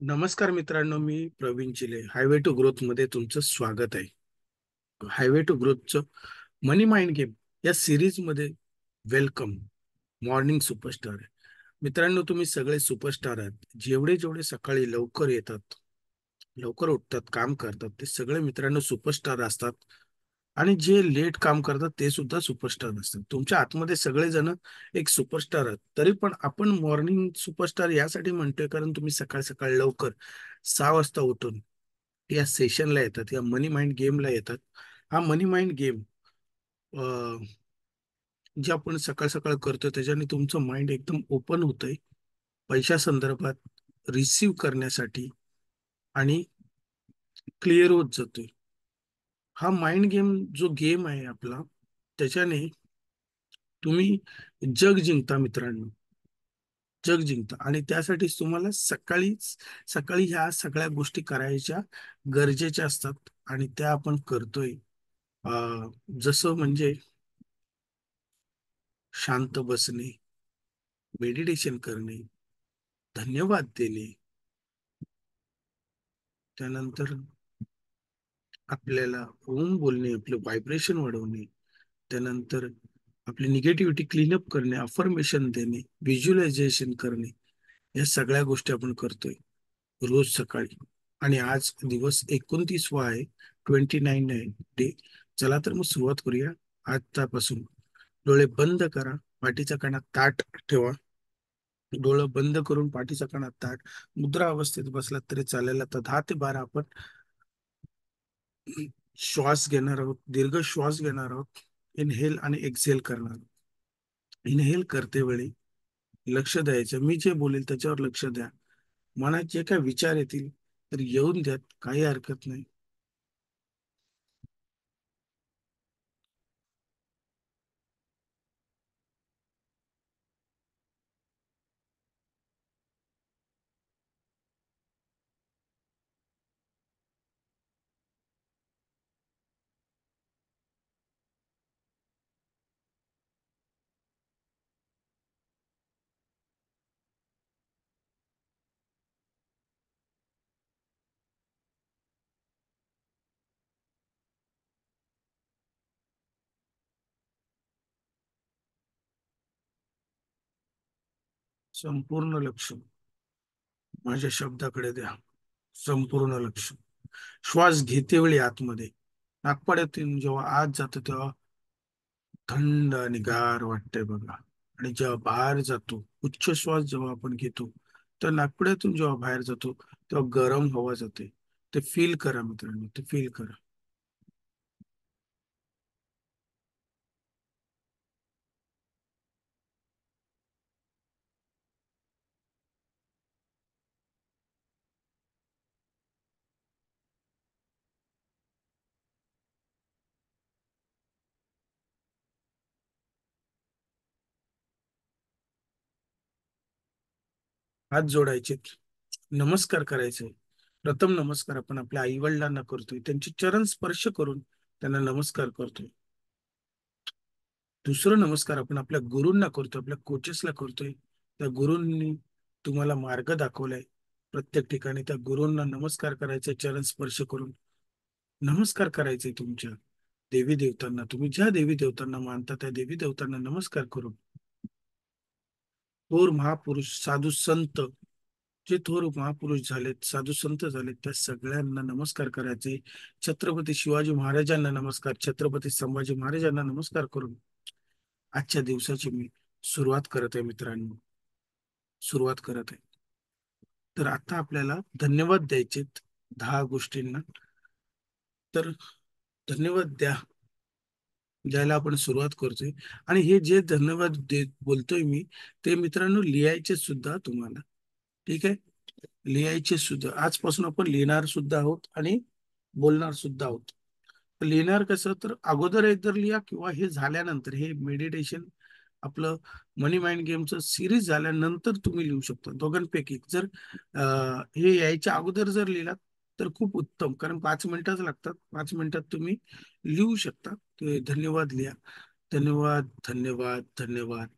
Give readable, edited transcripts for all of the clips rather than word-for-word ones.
नमस्कार मित्रांनो, मी Praveen Chile. Highway to growth मध्ये तुमचं स्वागत आहे. हायवे टू ग्रोथचं मनी माइंड गेम या सिरीज मध्ये वेलकम. मॉर्निंग सुपरस्टार आहे मित्रांनो. तुम्ही सगळे सुपरस्टार आहात. जेवढे जेवढे सकाळी लवकर येतात, लवकर उठतात, काम करतात, ते सगळे मित्रांनो सुपरस्टार असतात. आणि जे लेट काम करतात ते सुद्धा सुपरस्टार असतात. तुमच्या आतमध्ये सगळेजण एक सुपरस्टार आहेत. तरी पण आपण मॉर्निंग सुपरस्टार यासाठी म्हणतोय कारण तुम्ही सकाळ सकाळ लवकर 6 वाजता उठून या सेशनला येतात, या मनी माइंड गेमला येतात. हा मनी माइंड गेम जे आपण सकाळ सकाळ करतो त्याच्याने तुमचं माइंड एकदम ओपन होतंय पैशा संदर्भात रिसीव करण्यासाठी, आणि क्लिअर होत जातोय. हा माइंड गेम जो गेम आहे आपला, त्याच्याने तुम्ही जग जिंकता मित्रांनो. जग जिंकता, आणि त्यासाठीच तुम्हाला सकाळीच सकाळी ह्या सगळ्या गोष्टी करायच्या गरजेच्या असतात, आणि त्या आपण करतोय. जसं म्हणजे शांत बसणे, मेडिटेशन करणे, धन्यवाद देणे, त्यानंतर आपल्याला ओम बोलणे, आपलं व्हायब्रेशन वाढवणे, त्यानंतर आपली निगेटिव्हिटी क्लीनअप करणे, अफर्मेशन देणे, व्हिज्युअलायझेशन करणे, या सगळ्या गोष्टी आपण करतोय रोज सकाळी. आणि आज दिवस 29वा आहे, 29 आहे डे. चला तर मग सुरुवात करूया आजच्यापासून. डोळे बंद करा, पाठीच्या कानात ताट ठेवा. डोळं बंद करून पाठीच्या कानात ताट, मुद्रा अवस्थेत बसलात तरी चालेल. आता 10 ते 12 आपण श्वास घेणार आहोत, दीर्घ श्वास घेणार आहोत. इनहेल आणि एक्झेल करणार आहोत. इनहेल करते वेळी लक्ष द्यायचं, मी जे बोलेल त्याच्यावर लक्ष द्या. मनात जे काय विचार येतील तर येऊन द्यात, काही हरकत नाही. संपूर्ण लक्ष माझ्या शब्दाकडे द्या. संपूर्ण लक्ष. श्वास घेते वेळी आतमध्ये नाकपड्यातून जेव्हा आत जातो तेव्हा थंड आणि गार वाटतंय बघा. आणि जेव्हा बाहेर जातो, उच्च श्वास जेव्हा आपण घेतो, तर नाकपुड्यातून जेव्हा बाहेर जातो तेव्हा गरम हवा जाते. ते फील करा मित्रांनो, ते फील करा. हात जोडायचे, नमस्कार करायचे. प्रथम नमस्कार आपण आपल्या आई वडिलांना करतोय, त्यांचे चरण स्पर्श करून त्यांना नमस्कार करतोय. दुसरं नमस्कार आपण आपल्या गुरूंना करतोय, आपल्या कोचेसला करतोय. त्या गुरूंनी तुम्हाला मार्ग दाखवलाय प्रत्येक ठिकाणी. त्या गुरूंना नमस्कार करायचे चरण स्पर्श करून. नमस्कार करायचे तुमच्या देवी देवतांना, तुम्ही ज्या देवी देवतांना मानता त्या देवी देवतांना नमस्कार करून. थोर महापुरुष, साधू संत, जे थोर महापुरुष झालेत, साधू संत झालेत, त्या सगळ्यांना नमस्कार करायचे. छत्रपती शिवाजी महाराजांना नमस्कार, छत्रपती संभाजी महाराजांना नमस्कार करून आजच्या दिवसाची मी सुरुवात करत आहे मित्रांनो. सुरुवात करत आहे. तर आता आपल्याला धन्यवाद द्यायचे 10 गोष्टींना. तर धन्यवाद द्यायला आपण सुरुवात करतोय. आणि हे जे धन्यवाद बोलतोय मी, ते मित्रांनो लिहायचे सुद्धा तुम्हाला. ठीक आहे, लिहायचे सुद्धा. आजपासून आपण लिहिणार सुद्धा आहोत आणि बोलणार सुद्धा आहोत. लिहिणार कसं, तर अगोदर एकदा लिहा किंवा हे झाल्यानंतर, हे मेडिटेशन आपलं मनी माइंड गेमचं सिरीज झाल्यानंतर तुम्ही लिहू शकता. दोघांपैकी जर हे यायच्या अगोदर जर लिहिलात तर खूप उत्तम, कारण 5 मिनिटच लागतात. 5 मिनिटात तुम्ही लिहू शकता. ते धन्यवाद लिहा. धन्यवाद, धन्यवाद, धन्यवाद.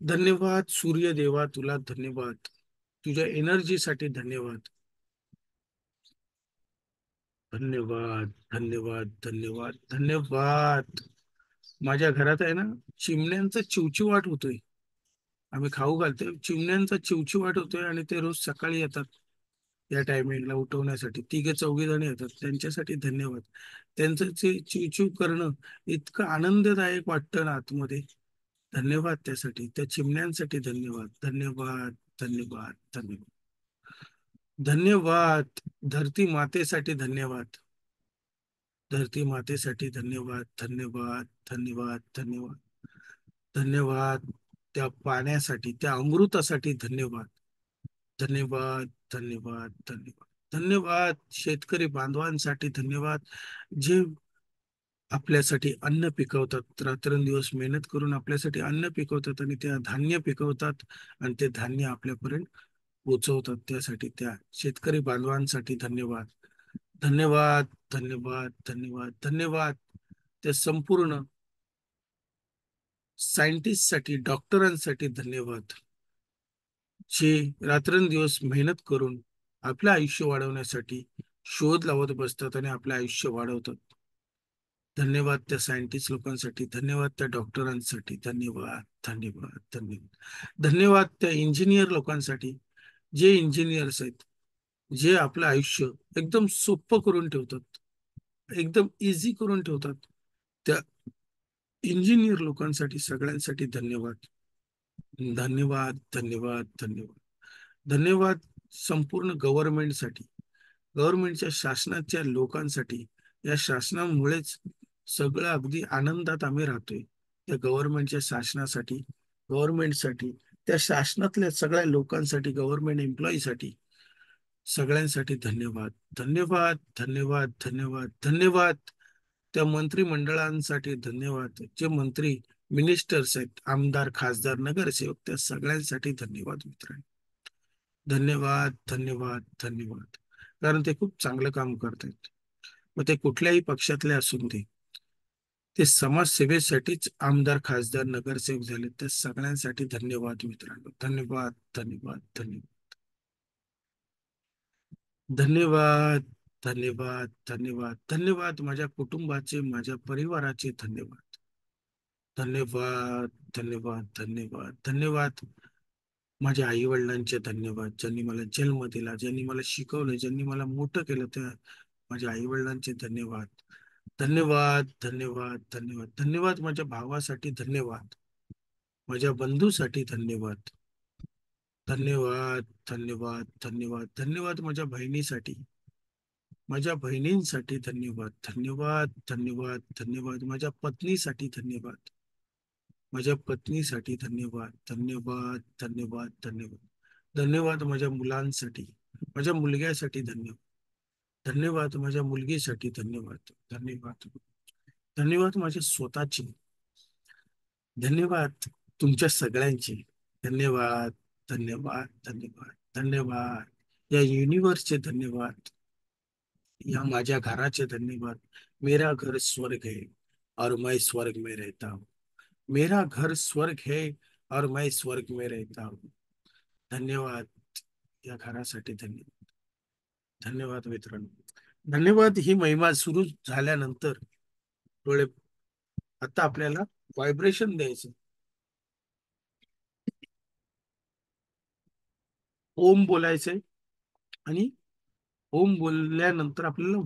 धन्यवाद सूर्यदेवा, तुला धन्यवाद. तुझ्या एनर्जीसाठी धन्यवाद. धन्यवाद, धन्यवाद, धन्यवाद, धन्यवाद. माझ्या घरात आहे ना, चिमण्यांचा चिवचिवाट होतोय. आम्ही खाऊ घालतोय, चिमण्यांचा चिवचिवाट होतोय आणि ते रोज सकाळी येतात. या टायमिंगला उठवण्यासाठी 3-4 जण येतात. त्यांच्यासाठी धन्यवाद. त्यांचं जे चिवचिव करणं इतकं आनंददायक वाटतं ना आतमध्ये. धन्यवाद त्यासाठी, त्या चिमण्यांसाठी धन्यवाद, धन्यवाद, धन्यवाद, धन्यवाद. धन्यवाद. धरती मातेसाठी धन्यवाद. धरती मातेसाठी धन्यवाद, धन्यवाद, धन्यवाद, धन्यवाद, धन्यवाद. त्या पाण्यासाठी, त्या अमृतासाठी धन्यवाद. धन्यवाद, धन्यवाद, धन्यवाद, धन्यवाद. शेतकरी बांधवांसाठी धन्यवाद, जे आपल्यासाठी अन्न पिकवतात, रात्रंदिवस मेहनत करून आपल्यासाठी अन्न पिकवतात आणि ते धान्य पिकवतात आणि ते धान्य आपल्यापर्यंत पोहोचवतात. त्यासाठी त्या शेतकरी बांधवांसाठी धन्यवाद. धन्यवाद, धन्यवाद, धन्यवाद, धन्यवाद. त्या संपूर्ण सायंटिस्टसाठी, डॉक्टरांसाठी धन्यवाद, जे रात्रंदिवस मेहनत करून आपलं आयुष्य वाढवण्यासाठी शोध लावत बसतात आणि आपलं आयुष्य वाढवतात. धन्यवाद त्या सायंटिस्ट लोकांसाठी, धन्यवाद त्या डॉक्टरांसाठी, धन्यवाद, धन्यवाद, धन्यवाद. धन्यवाद त्या इंजिनियर लोकांसाठी, जे इंजिनियर्स आहेत, जे आपलं आयुष्य एकदम सोपं करून ठेवतात, एकदम इझी करून ठेवतात. त्या इंजिनियर लोकांसाठी सगळ्यांसाठी धन्यवाद. धन्यवाद, धन्यवाद, धन्यवाद. धन्यवाद संपूर्ण गव्हर्नमेंटसाठी, गव्हर्नमेंटच्या शासनाच्या लोकांसाठी. या शासनामुळेच सगळं अगदी आनंदात आम्ही राहतोय. त्या गव्हर्नमेंटच्या शासनासाठी, गव्हर्नमेंटसाठी, त्या शासनातल्या सगळ्या लोकांसाठी, गव्हर्नमेंट एम्प्लॉईसाठी, सगळ्यांसाठी धन्यवाद. धन्यवाद, धन्यवाद, धन्यवाद, धन्यवाद. त्या मंत्रिमंडळांसाठी धन्यवाद, जे मंत्री मिनिस्टर्स आहेत, आमदार, खासदार, नगरसेवक, त्या सगळ्यांसाठी धन्यवाद मित्रांनो. धन्यवाद, धन्यवाद, धन्यवाद. कारण ते खूप चांगलं काम करतात. मग ते कुठल्याही पक्षातले असून ते समाजसेवेसाठीच आमदार, खासदार, नगरसेवक झाले. त्या सगळ्यांसाठी धन्यवाद मित्रांनो. धन्यवाद, धन्यवाद, धन्यवाद. धन्यवाद, धन्यवाद, धन्यवाद, धन्यवाद. माझ्या कुटुंबाचे, माझ्या परिवाराचे धन्यवाद. धन्यवाद, धन्यवाद, धन्यवाद, धन्यवाद. माझ्या आई वडिलांचे धन्यवाद, ज्यांनी मला जन्म दिला, ज्यांनी मला शिकवलं, ज्यांनी मला मोठं केलं. त्या माझ्या आई वडिलांचे धन्यवाद. धन्यवाद, धन्यवाद, धन्यवाद, धन्यवाद. माझ्या भावासाठी धन्यवाद, माझ्या बंधूसाठी धन्यवाद. धन्यवाद, धन्यवाद, धन्यवाद, धन्यवाद. माझ्या बहिणीसाठी, माझ्या बहिणींसाठी धन्यवाद. धन्यवाद, धन्यवाद, धन्यवाद. माझ्या पत्नीसाठी धन्यवाद, माझ्या पत्नीसाठी धन्यवाद. धन्यवाद, धन्यवाद, धन्यवाद. धन्यवाद माझ्या मुलांसाठी, माझ्या मुलग्यासाठी धन्यवाद. धन्यवाद माझ्या मुलगीसाठी धन्यवाद. धन्यवाद, धन्यवाद माझ्या स्वतःची. धन्यवाद तुमच्या सगळ्यांचे. धन्यवाद, धन्यवाद, धन्यवाद, धन्यवाद. या युनिवर्सचे धन्यवाद, या माझ्या घराचे धन्यवाद. मेरा घर स्वर्ग है और मैं स्वर्ग में रहता हूँ. मेरा घर स्वर्ग है और मैं स्वर्ग में रहता हूँ. धन्यवाद या घरासाठी, धन्यवाद. धन्यवाद मित्रांनो. धन्यवाद ही महिमा सुरू झाल्यानंतर डोळे, आता आपल्याला व्हायब्रेशन द्यायचं. ओम बोलायचंय आणि ओम बोलल्यानंतर आपल्याला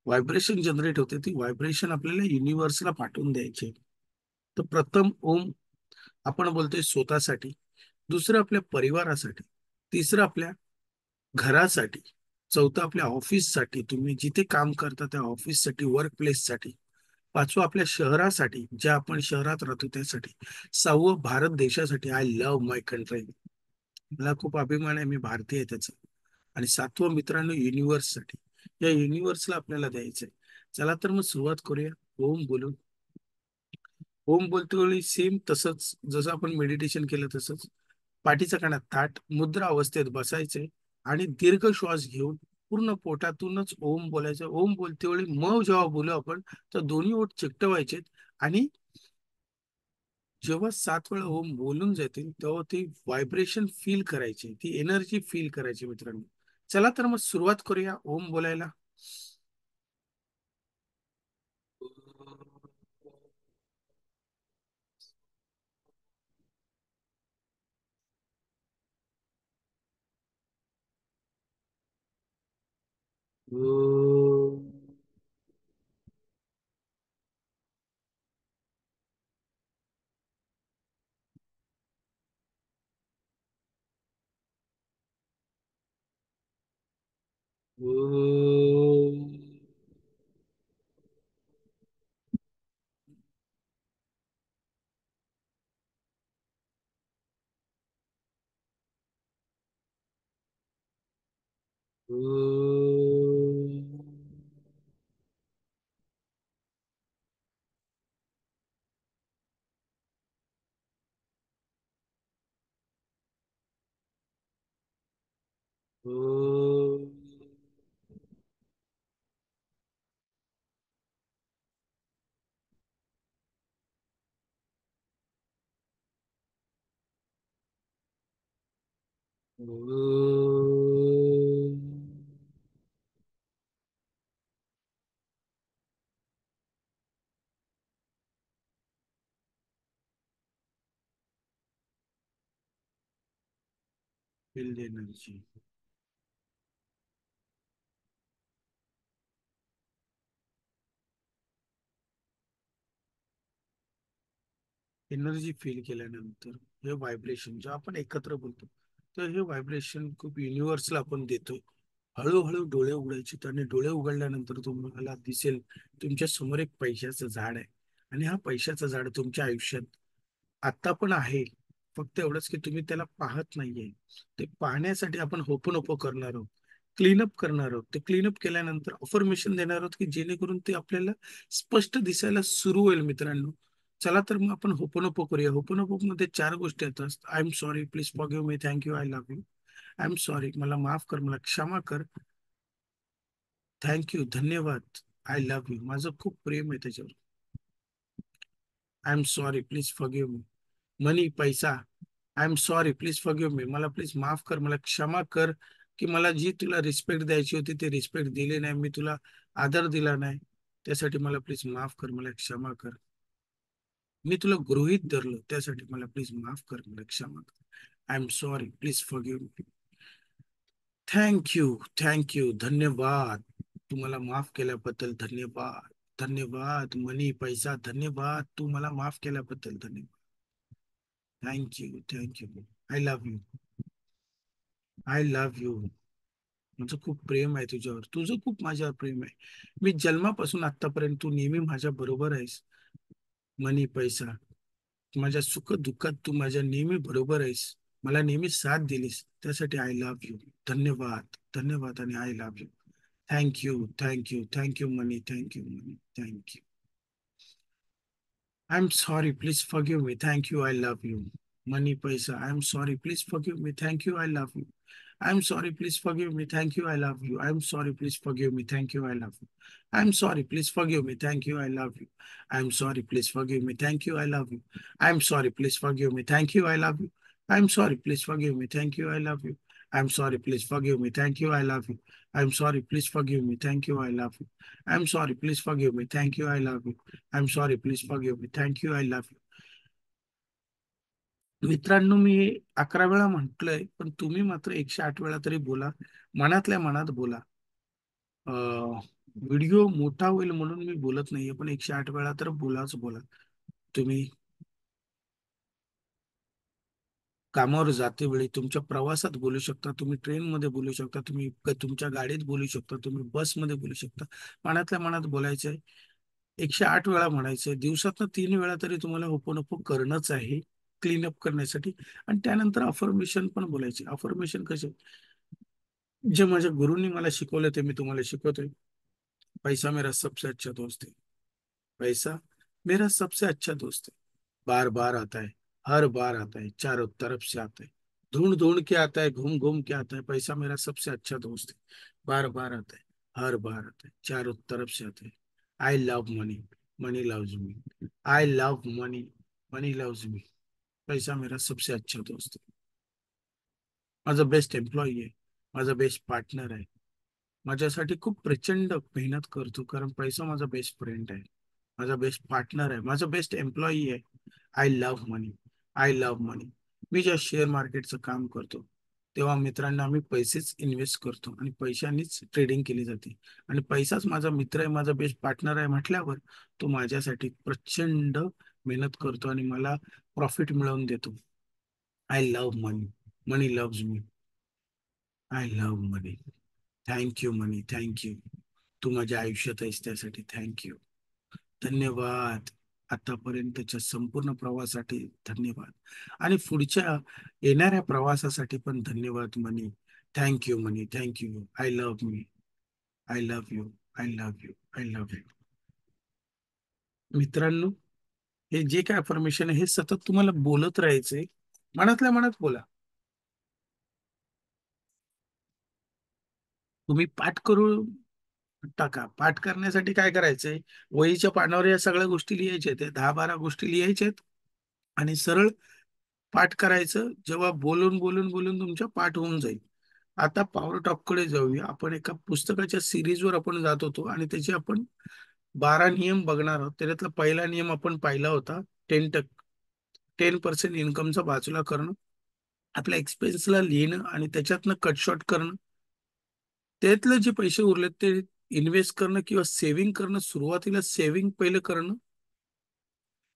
व्हायब्रेशन जनरेट होते. ती व्हायब्रेशन आपल्याला युनिव्हर्सला पाठवून द्यायची. तर प्रथम ओम आपण बोलतोय स्वतःसाठी, दुसरं आपल्या परिवारासाठी, तिसरं आपल्या घरासाठी, चौथं आपल्या ऑफिससाठी, तुम्ही जिथे काम करता त्या ऑफिससाठी, वर्क प्लेससाठी, पाचवं आपल्या शहरासाठी, ज्या आपण शहरात राहतो त्यासाठी, सहावं भारत देशासाठी. I love my country. मला खूप अभिमान आहे, मी भारतीय आहे त्याचा. आणि सातवं मित्रांनो युनिव्हर्ससाठी. या युनिव्हर्सला आपल्याला द्यायचंय. चला तर मग सुरुवात करूया ओम बोलून. ओम बोलतो वेळी सेम तसंच, जसं आपण मेडिटेशन केलं तसंच पाठीचा कणा ताठ मुद्रा अवस्थेत बसायचे आणि दीर्घ श्वास घेऊन पूर्ण पोटातूनच ओम बोलायचं. ओम बोलते वेळी मग जेव्हा बोलू आपण, तर दोन्ही ओठ चिकटवायचे आणि जेव्हा 7 वेळा ओम बोलून जातील तेव्हा ती व्हायब्रेशन फील करायची, ती एनर्जी फील करायची मित्रांनो. चला तर मग सुरुवात करूया ओम बोलायला. ओ, ओ, ओ, ओ, ओ. Build energy. एनर्जी फील केल्यानंतर हे व्हायब्रेशन जे आपण एकत्र बोलतो, तर हे व्हायब्रेशन खूप युनिव्हर्सला आपण देतो. हळूहळू डोळे उघडायचे आणि डोळे उघडल्यानंतर तुम्हाला दिसेल तुमच्या समोर एक पैशाचं झाड आहे. आणि हा पैशाचं झाड तुमच्या आयुष्यात आता पण आहे. फक्त एवढंच की तुम्ही त्याला पाहत नाहीये. ते पाहण्यासाठी आपण होपनोपो करणार आहोत, क्लीनअप करणार आहोत. ते क्लीनअप केल्यानंतर अफर्मेशन देणार आहोत की जेणेकरून ते आपल्याला स्पष्ट दिसायला सुरू होईल मित्रांनो. चला तर मग आपण होपनोपो करूया. होपनोपो मध्ये चार गोष्टी येतात. I am sorry, please forgive me, thank you, I love you. I am sorry, मला माफ कर, मला क्षमा कर. थँक्यू, धन्यवाद. आय लव्ह यू, माझं खूप प्रेम आहे त्याच्यावर. I am sorry, please forgive me. Money, पैसा. I am sorry, please forgive me, मला प्लीज माफ कर, मला क्षमा कर की मला जी तुला रिस्पेक्ट द्यायची होती ते रिस्पेक्ट दिली नाही, मी तुला आदर दिला नाही. त्यासाठी मला प्लीज माफ कर, मला क्षमा कर. मी तुला गृहीत धरलं त्यासाठी मला प्लीज माफ कर, मला क्षमा कर. I am sorry, please forgive me. Thank you, thank you, धन्यवाद. तुम्हाला माफ केल्याबद्दल धन्यवाद. धन्यवाद मनी, पैसा, धन्यवाद. तू मला माफ केल्याबद्दल धन्यवाद. Thank you, thank you. I love you. I love you. माझं खूप प्रेम आहे तुझ्यावर, तुझं खूप माझ्यावर प्रेम आहे. मी जन्मापासून आतापर्यंत तू नेहमी माझ्या बरोबर आहेस. मनी, पैसा, माझ्या सुख दुःखात तू माझ्या नेहमी बरोबर आहेस. मला नेहमी साथ दिलीस त्यासाठी आय लव्ह यू. धन्यवाद, धन्यवाद आणि I love you. Thank you, thank you, thank you money, thank you money, thank you. I'm sorry, please forgive me. Thank you, I love you. Money, paisa. I'm sorry, please forgive me. Thank you, I love you. I'm sorry, please forgive me. Thank you, I love you. I'm sorry, please forgive me. Thank you, I love you. I'm sorry, please forgive me. Thank you, I love you. I'm sorry, please forgive me. Thank you, I love you. I'm sorry, please forgive me. Thank you, I love you. I'm sorry, please forgive me. Thank you, I love you. I'm sorry, please forgive me. Thank you, I love you. I'm sorry, please forgive me. Thank you, I love you. I'm sorry, please forgive me. Thank you, I love you. I'm sorry, please forgive me. Thank you, I love you. मित्रांनो, मी 11 वेळा म्हटलंय, पण तुम्ही मात्र 108 वेळा तरी बोला. मनातल्या मनात बोला. व्हिडिओ मोठा होईल म्हणून मी बोलत नाहीये, पण 108 वेळा तर बोलाच बोला. तुम्ही कामावर जाते वेळी, तुमच्या प्रवासात बोलू शकता, तुम्ही ट्रेनमध्ये बोलू शकता, तुम्ही तुमच्या गाडीत बोलू शकता, तुम्ही बसमध्ये बोलू शकता. मनातल्या मनात बोलायचंय. 108 वेळा म्हणायचंय. दिवसातनं 3 वेळा तरी तुम्हाला ओपन करणंच आहे, क्लीनअप करण्यासाठी. आणि त्यानंतर अफर्मेशन पण बोलायचे. अफर्मेशन कसे? जे माझ्या गुरुंनी मला शिकवलं ते मी तुम्हाला शिकवतोय. पैसा मेरा सबसे अच्छा दोस्त है. पैसा मेरा सबसे अच्छा दोस्त है. बार बार आता है, हर बार आता है, चारों तरफ से आता है, ढूंढ ढूंढ के आता है, घूम घूम के आता है. पैसा मेरा सबसे अच्छा दोस्त है. बार बार आता है, हर बार आता है, चारों तरफ से आता है. I love money, money loves me. I love money, money loves me. पैसा मेरा सबसे अच्छा दोस्त है. माझा बेस्ट एम्प्लॉई आहे, माझा बेस्ट पार्टनर आहे. माझ्यासाठी खूप प्रचंड मेहनत करतो, कारण पैसा माझा बेस्ट फ्रेंड आहे, माझा बेस्ट पार्टनर आहे, माझा बेस्ट एम्प्लॉई आहे. I love money, I love money. मी ज्या शेअर मार्केटचं काम करतो तेव्हा मित्रांना आम्ही पैसेच इन्व्हेस्ट करतो आणि पैशानेच ट्रेडिंग केली जाते. आणि पैसाच माझा मित्र आहे, माझा बेस्ट पार्टनर आहे म्हटल्यावर तो माझ्यासाठी प्रचंड मेहनत करतो आणि मला प्रॉफिट मिळवून देतो. I love money. Money loves me. I love money. Thank you money, thank you. तू माझ्या आयुष्यात आहेस त्यासाठी थँक यू. धन्यवाद. आतापर्यंतच्या संपूर्ण प्रवासासाठी धन्यवाद. आणि पुढच्या येणाऱ्या प्रवासासाठी पण धन्यवाद money. Thank you money, thank you. I love me. I love you. I love you. I love you. मित्रांनो, हे जे काय अफर्मेशन आहे हे सतत तुम्हाला बोलत राहायचंय. मनातल्या मनात बोला. तुम्ही पाठ करून टाका. पाठ करण्यासाठी काय करायचंय? वहीच्या पानावर या सगळ्या गोष्टी लिहायच्या आहेत. 10-12 गोष्टी लिहायच्या आहेत आणि सरळ पाठ करायचं. जेव्हा बोलून बोलून बोलून तुमच्या पाठ होऊन जाईल. आता पॉवर टॉप कडे जाऊया. आपण एका पुस्तकाच्या सिरीजवर आपण जात होतो आणि त्याचे आपण 12 नियम बघणार आहोत. त्याच्यातला पहिला नियम आपण पाहिला होता. 10% इन्कमचा बाजूला करणं, आपल्या एक्सपेन्सला लिहिणं आणि त्याच्यातनं कटशॉट करणं. त्यातले जे पैसे उरलेत ते इन्व्हेस्ट करणं किंवा सेव्हिंग करणं. सुरुवातीला सेव्हिंग पहिलं करणं.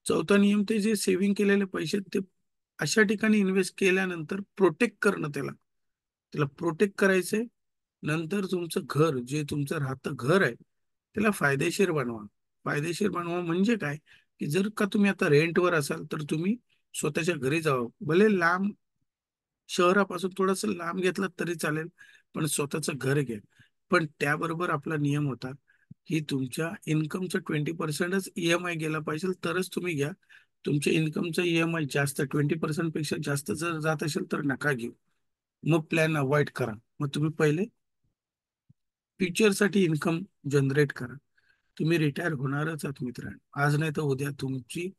चौथा नियम, ते जे सेव्हिंग केलेले पैसे ते अशा ठिकाणी इन्व्हेस्ट केल्यानंतर प्रोटेक्ट करणं त्याला. त्याला प्रोटेक्ट करायचंय. नंतर तुमचं घर, जे तुमचं राहतं घर आहे, त्याला फायदेशीर बनवा. फायदेशीर बनवा म्हणजे काय? की जर का तुम्ही आता रेंटवर असाल तर तुम्ही स्वतःच्या घरी जावं. भले लांब, शहरापासून थोडंसं लांब घेतलं तरी चालेल, पण स्वतःचं घर घ्या. पण त्याबरोबर आपला नियम होता की तुमच्या इन्कमचं 20%च EMI गेला पाहिजे, तरच तुम्ही घ्या. तुमच्या इन्कमचं EMI जास्त, 20% पेक्षा जास्त जर जात असेल तर नका घेऊ. मग प्लॅन अवॉइड करा. मग तुम्ही पहिले फ्युचरसाठी इन्कम जनरेट करा. तुम्ही रिटायर होणारच आहात मित्रांनो. आज नाही तर उद्या तुमची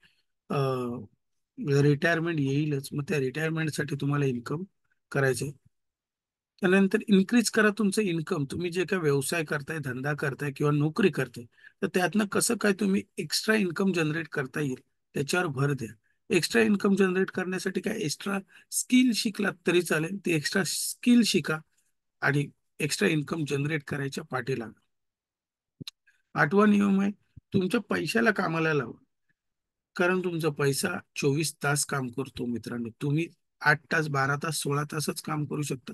रिटायरमेंट येईलच. मग त्या रिटायरमेंटसाठी तुम्हाला इन्कम करायचे. त्यानंतर इन्क्रीज करा तुमचं इन्कम. तुम्ही जे काय व्यवसाय करताय, धंदा करताय किंवा नोकरी करताय, तर त्यातनं कसं काय तुम्ही एक्स्ट्रा इन्कम जनरेट करता येईल त्याच्यावर भर द्या. एक्स्ट्रा इन्कम जनरेट करण्यासाठी काय एक्स्ट्रा स्किल शिकलात तरी चालेल. ते एक्स्ट्रा स्किल शिका आणि एक्स्ट्रा इन्कम जनरेट करायच्या पाठी लागा. आठवा नियम आहे, तुमच्या पैशाला कामाला लावा. कारण तुमचा पैसा 24 तास काम करतो मित्रांनो. तुम्ही 8 तास, 12 तास, 16 तासच काम करू शकता.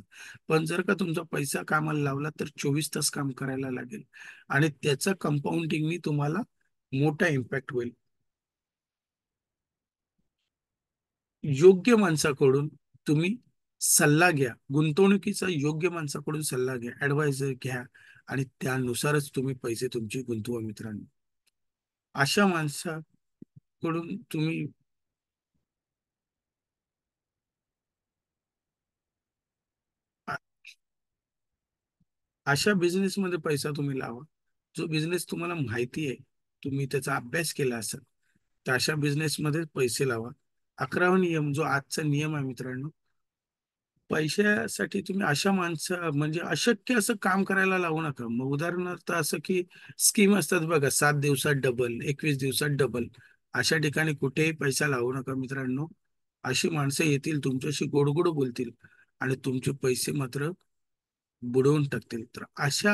पण जर का तुमचा पैसा कामाला लावला तर 24 तास काम करायला लागेल आणि त्याचा कंपाऊंडिंगनी तुम्हाला मोठा इम्पॅक्ट होईल. योग्य माणसाकडून तुम्ही सल्ला घ्या. गुंतवणुकीचा योग्य माणसाकडून सल्ला घ्या, ऍडवायझर घ्या आणि त्यानुसारच तुम्ही पैसे तुमचे गुंतवा मित्रांनो. अशा माणसाकडून तुम्ही अशा बिझनेसमध्ये पैसा तुम्ही लावा जो बिझनेस तुम्हाला माहिती आहे, तुम्ही त्याचा अभ्यास केला असेल, तर अशा बिझनेसमध्ये पैसे लावा. 11वा नियम, जो आजचा नियम आहे मित्रांनो, पैशासाठी तुम्ही अशा माणसं म्हणजे अशक्य असं काम करायला लावू नका. मग उदाहरणार्थ असं की स्कीम असतात बघा, 7 दिवसात डबल, 21 दिवसात डबल, अशा ठिकाणी कुठेही पैसा लावू नका मित्रांनो. अशी माणसं येतील तुमच्याशी गोड गोड बोलतील आणि तुमचे पैसे मात्र बुडवून टाकतील. तर अशा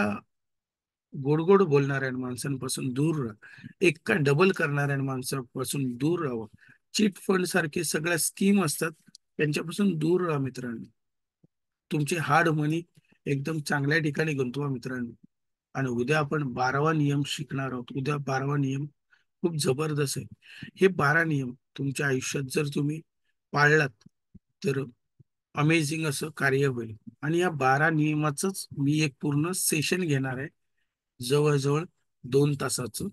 गोड गोड बोलणाऱ्या माणसांपासून दूर राहा. एका डबल करणाऱ्या माणसापासून दूर राहा. चिट फंड सारखे सगळ्या स्कीम असतात, त्यांच्यापासून दूर राहा मित्रांनो. तुमचे हार्ड मनी एकदम चांगल्या ठिकाणी गुंतवा मित्रांनो. आणि उद्या आपण 12वा नियम शिकणार आहोत. उद्या 12वा नियम खूप जबरदस्त आहे. हे 12 नियम तुमच्या आयुष्यात जर तुम्ही पाळलात तर अमेझिंग असं कार्य होईल. आणि या 12 नियमाचंच मी एक पूर्ण सेशन घेणार आहे, जवळजवळ 2 तासाचं.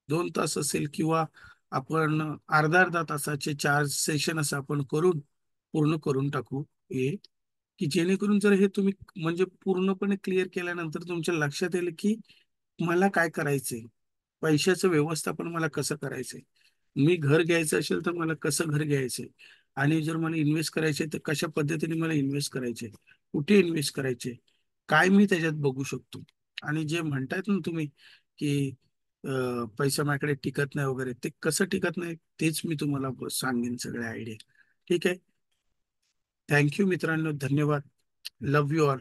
2 तास असेल किंवा आपण अर्धा अर्धा तासाचे 4 सेशन असं आपण करून पूर्ण करून टाकू हे. की जेणेकरून जर हे तुम्ही म्हणजे पूर्णपणे क्लिअर केल्यानंतर तुमच्या लक्षात येईल की मला काय करायचंय, पैशाचं व्यवस्थापन मला कसं करायचंय, मी घर घ्यायचं असेल तर मला कसं घर घ्यायचंय, आणि जर मला इन्व्हेस्ट करायचे तर कशा पद्धतीने मला इन्व्हेस्ट करायचे, कुठे इन्व्हेस्ट करायचे, काय मी त्याच्यात बघू शकतो. आणि जे म्हणतायत ना तुम्ही की पैसा माझ्याकडे टिकत नाही वगैरे, ते कसं टिकत नाही तेच मी तुम्हाला सांगेन सगळे आयडिया. ठीक आहे. थँक्यू मित्रांनो, धन्यवाद. Love you all.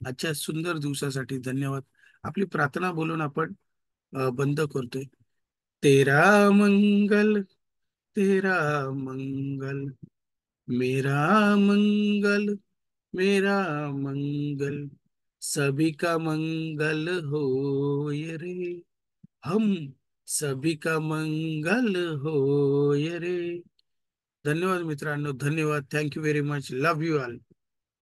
आजच्या सुंदर दिवसासाठी धन्यवाद. आपली प्रार्थना बोलून आपण बंद करतोय. तेरा मंगल, तेरा मंगल, मेरा मंगल, मेरा मंगल, सभी का मंगल हो ये रे, हम सभी का मंगल हो ये रे. धन्यवाद मित्रांनो, धन्यवाद. Thank you very much. Love you all.